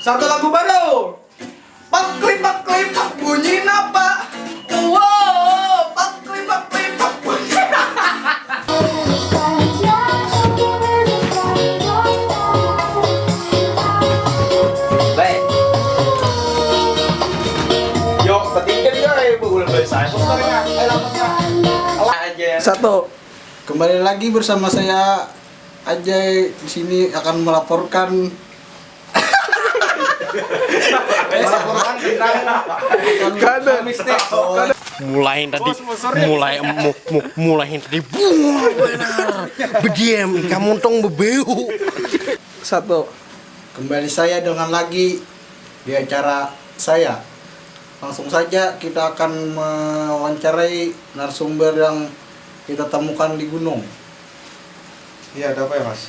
Satu lagu baru. Pak klip pak bunyi apa? Wow, pak klip pak bunyi. Baik. Yuk, bertiga ya, ibu udah selesai. Posternya, aja. Satu. Kembali lagi bersama saya Ajay di sini akan melaporkan mulai tadi bediam kamu tong bebeu. satu. Kembali saya dengan lagi di acara saya. Langsung saja kita akan mewawancarai narasumber yang kita temukan di gunung. Iya, ada apa ya, Mas?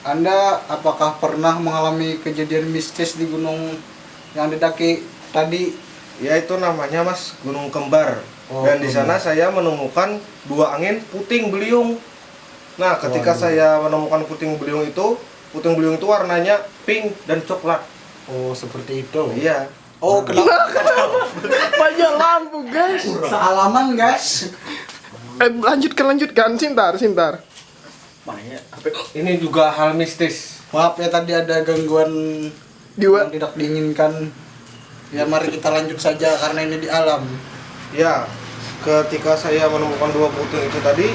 Anda apakah pernah mengalami kejadian mistis di gunung yang didaki tadi? Ya, itu namanya, Mas, Gunung Kembar. Oh, Dan di Kembar. sana saya menemukan dua angin puting beliung. Nah, ketika Waduh. saya menemukan puting beliung itu warnanya pink dan coklat. Oh, seperti itu. Iya. Oh, kenapa? Banyak lampu guys. Sealaman, guys. Lanjutkan Sintar. Ini juga hal mistis. Maaf ya tadi ada gangguan Dua. yang tidak diinginkan. Ya mari kita lanjut saja karena ini di alam. Ya, ketika saya menemukan dua puting itu tadi,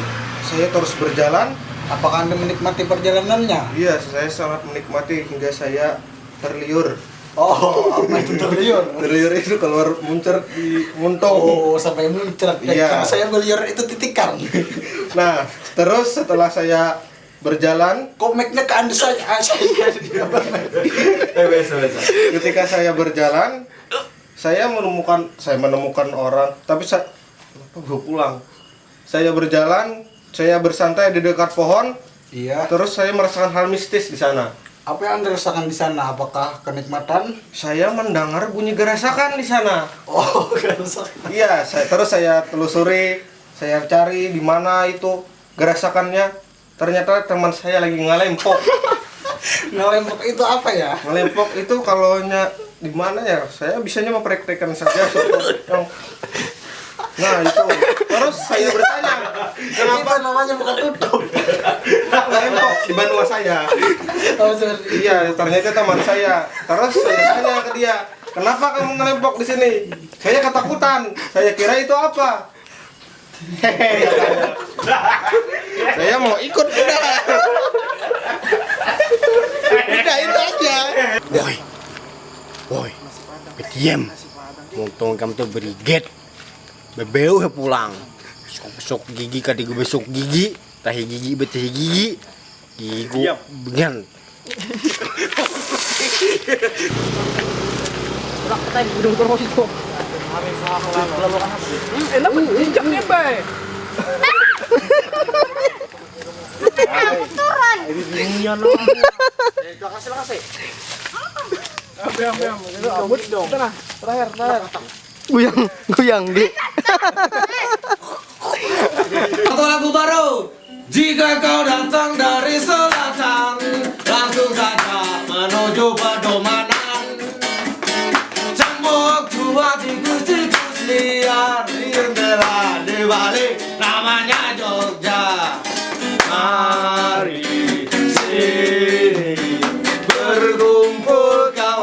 saya terus berjalan. Apakah Anda menikmati perjalanannya? Iya, saya sangat menikmati hingga saya terliur. Oh, apa itu terliur? Terliur itu keluar muncrat di muntung. Oh, sampai muncrat. Iya. Karena saya melihat itu titikan. Nah, terus setelah saya berjalan, Komiknya ke Anda saja. ketika saya berjalan, saya menemukan orang, tapi saya kenapa gue pulang? Saya berjalan, saya bersantai di dekat pohon, Iya. terus saya merasakan hal mistis di sana. Apa yang Anda rasakan di sana? Apakah kenikmatan? Saya mendengar bunyi gerasakan di sana. Oh, kerusakan. Iya, terus saya telusuri, saya cari di mana itu gerasakannya. Ternyata teman saya lagi ngalempok. Ngelempok itu apa ya? Ngelempok itu kalau di mana ya? Saya bisanya mempraktekkan saja yang nah itu. Terus saya bertanya, Kenapa namanya bukan duduk? ngelempok di Banua saya? Oh, seperti Iya, ternyata teman saya. Terus saya tanya ke dia, kenapa kamu ngelempok di sini? Saya ketakutan. Saya kira itu apa? Hehehe. Saya mau ikut udah. Udah itu aja. Woi, bediam. Untung kamu tuh beriget. Bebeu pulang. Besok gigi kadi gue besok gigi, tahi gigi betahi gigi. Gigi gue bengan. Berak kita di gunung terus itu. Enak injaknya, Bay. Kasih. Ambil. Rambut dong. Terakhir. Goyang di. Satu lagu baru. Jika kau datang dari selatan, langsung saja menuju pedomanan. Cambuk tua tikus liar, jendela di balik namanya